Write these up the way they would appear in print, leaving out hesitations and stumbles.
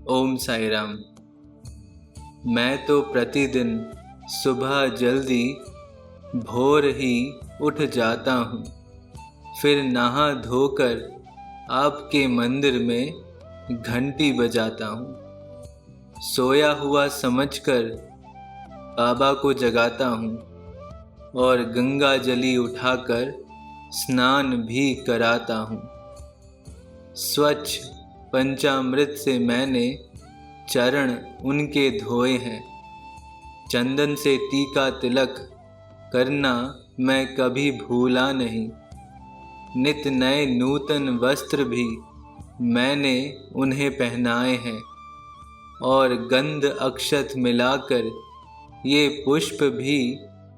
ओम साई राम। मैं तो प्रतिदिन सुबह जल्दी भोर ही उठ जाता हूँ, फिर नहा धोकर आपके मंदिर में घंटी बजाता हूँ। सोया हुआ समझकर बाबा को जगाता हूँ और गंगा जली उठाकर स्नान भी कराता हूँ। स्वच्छ पंचामृत से मैंने चरण उनके धोए हैं। चंदन से टीका तिलक करना मैं कभी भूला नहीं। नित नए नूतन वस्त्र भी मैंने उन्हें पहनाए हैं और गंध अक्षत मिलाकर ये पुष्प भी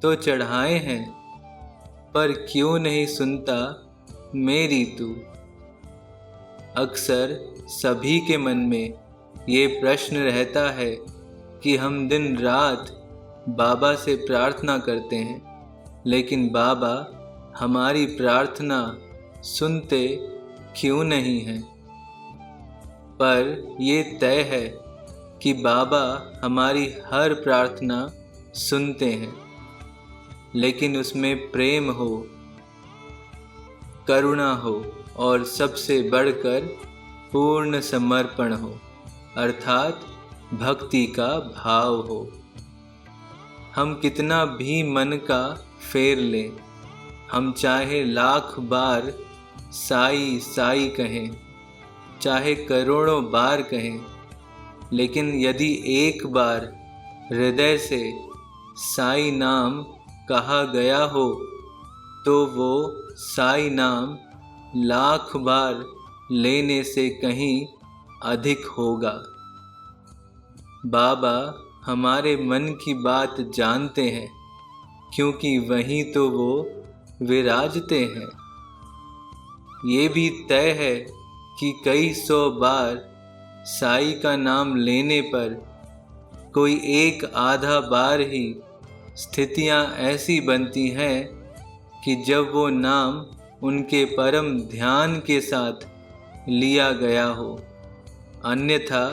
तो चढ़ाए हैं। पर क्यों नहीं सुनता मेरी तू? अक्सर सभी के मन में ये प्रश्न रहता है कि हम दिन रात बाबा से प्रार्थना करते हैं, लेकिन बाबा हमारी प्रार्थना सुनते क्यों नहीं हैं? पर ये तय है कि बाबा हमारी हर प्रार्थना सुनते हैं, लेकिन उसमें प्रेम हो, करुणा हो और सबसे बढ़कर पूर्ण समर्पण हो, अर्थात भक्ति का भाव हो। हम कितना भी मन का फेर लें, हम चाहे लाख बार साई साई कहें, चाहे करोड़ों बार कहें, लेकिन यदि एक बार हृदय से साई नाम कहा गया हो तो वो साई नाम लाख बार लेने से कहीं अधिक होगा। बाबा हमारे मन की बात जानते हैं, क्योंकि वहीं तो वो विराजते हैं। ये भी तय है कि कई सौ बार साई का नाम लेने पर कोई एक आधा बार ही स्थितियां ऐसी बनती हैं कि जब वो नाम उनके परम ध्यान के साथ लिया गया हो। अन्यथा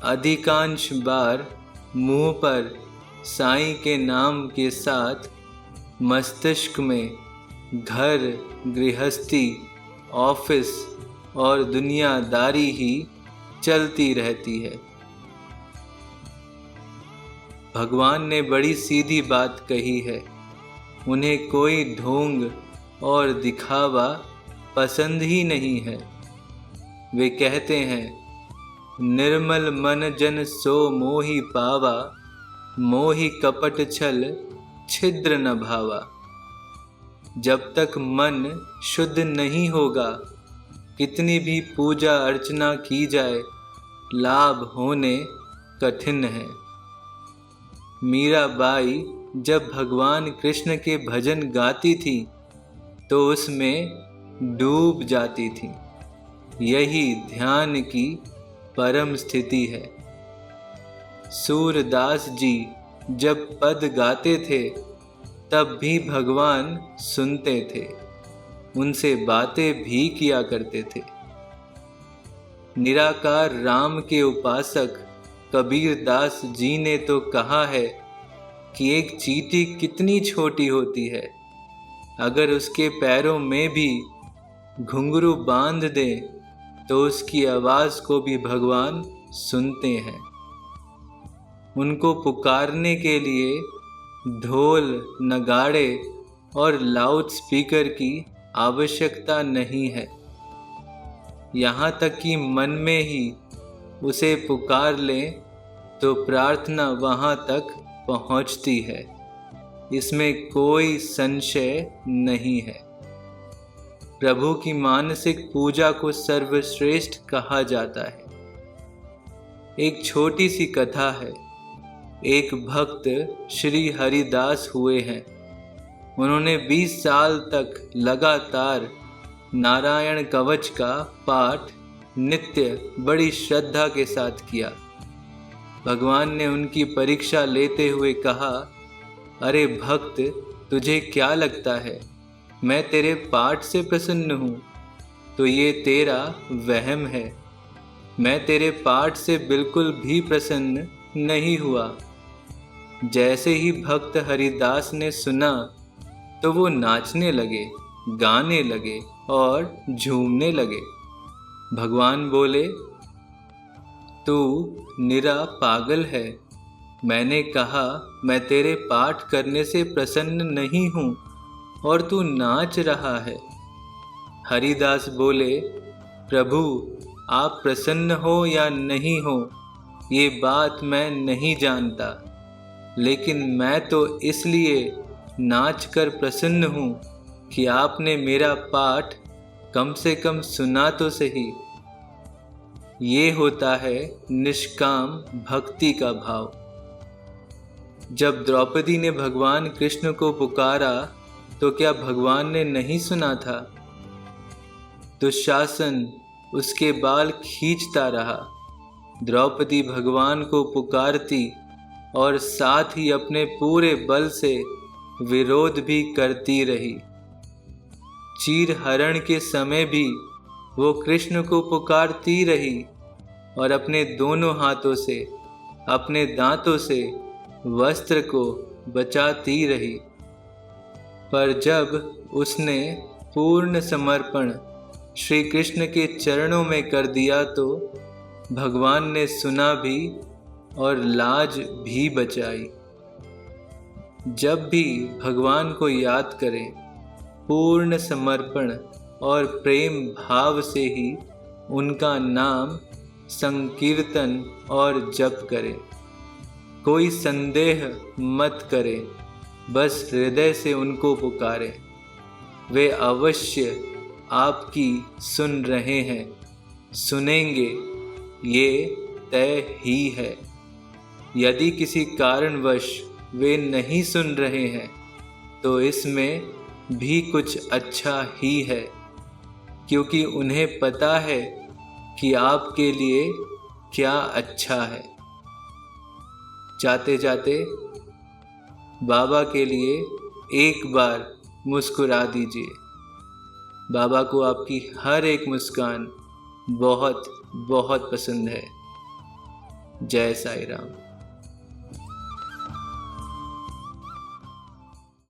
अधिकांश बार मुंह पर साईं के नाम के साथ मस्तिष्क में घर, गृहस्थी, ऑफिस और दुनियादारी ही चलती रहती है। भगवान ने बड़ी सीधी बात कही है। उन्हें कोई ढोंग और दिखावा पसंद ही नहीं है। वे कहते हैं, निर्मल मन जन सो मोहि पावा, मोहि कपट छल छिद्र न भावा। जब तक मन शुद्ध नहीं होगा, कितनी भी पूजा अर्चना की जाए, लाभ होने कठिन है। मीराबाई जब भगवान कृष्ण के भजन गाती थी तो उसमें डूब जाती थी। यही ध्यान की परम स्थिति है। सूरदास जी जब पद गाते थे तब भी भगवान सुनते थे, उनसे बातें भी किया करते थे। निराकार राम के उपासक कबीर दास जी ने तो कहा है कि एक चींटी कितनी छोटी होती है, अगर उसके पैरों में भी घुंघरू बांध दें तो उसकी आवाज़ को भी भगवान सुनते हैं। उनको पुकारने के लिए ढोल, नगाड़े और लाउड स्पीकर की आवश्यकता नहीं है। यहाँ तक कि मन में ही उसे पुकार लें तो प्रार्थना वहाँ तक पहुँचती है। इसमें कोई संशय नहीं है। प्रभु की मानसिक पूजा को सर्वश्रेष्ठ कहा जाता है। एक छोटी सी कथा है। एक भक्त श्री हरिदास हुए हैं। उन्होंने 20 साल तक लगातार नारायण कवच का पाठ नित्य बड़ी श्रद्धा के साथ किया। भगवान ने उनकी परीक्षा लेते हुए कहा, अरे भक्त, तुझे क्या लगता है मैं तेरे पाठ से प्रसन्न हूँ? तो ये तेरा वहम है। मैं तेरे पाठ से बिल्कुल भी प्रसन्न नहीं हुआ। जैसे ही भक्त हरिदास ने सुना तो वो नाचने लगे, गाने लगे और झूमने लगे। भगवान बोले, तू निरा पागल है। मैंने कहा मैं तेरे पाठ करने से प्रसन्न नहीं हूँ और तू नाच रहा है। हरिदास बोले, प्रभु आप प्रसन्न हो या नहीं हो ये बात मैं नहीं जानता, लेकिन मैं तो इसलिए नाच कर प्रसन्न हूँ कि आपने मेरा पाठ कम से कम सुना तो सही। ये होता है निष्काम भक्ति का भाव। जब द्रौपदी ने भगवान कृष्ण को पुकारा तो क्या भगवान ने नहीं सुना था? दुशासन उसके बाल खींचता रहा। द्रौपदी भगवान को पुकारती और साथ ही अपने पूरे बल से विरोध भी करती रही। चीर हरण के समय भी वो कृष्ण को पुकारती रही और अपने दोनों हाथों से, अपने दांतों से वस्त्र को बचाती रही। पर जब उसने पूर्ण समर्पण श्री कृष्ण के चरणों में कर दिया तो भगवान ने सुना भी और लाज भी बचाई। जब भी भगवान को याद करें, पूर्ण समर्पण और प्रेम भाव से ही उनका नाम संकीर्तन और जप करें। कोई संदेह मत करें, बस हृदय से उनको पुकारें। वे अवश्य आपकी सुन रहे हैं, सुनेंगे, ये तय ही है। यदि किसी कारणवश वे नहीं सुन रहे हैं तो इसमें भी कुछ अच्छा ही है, क्योंकि उन्हें पता है कि आपके लिए क्या अच्छा है। जाते जाते बाबा के लिए एक बार मुस्कुरा दीजिए। बाबा को आपकी हर एक मुस्कान बहुत बहुत पसंद है। जय साईं राम।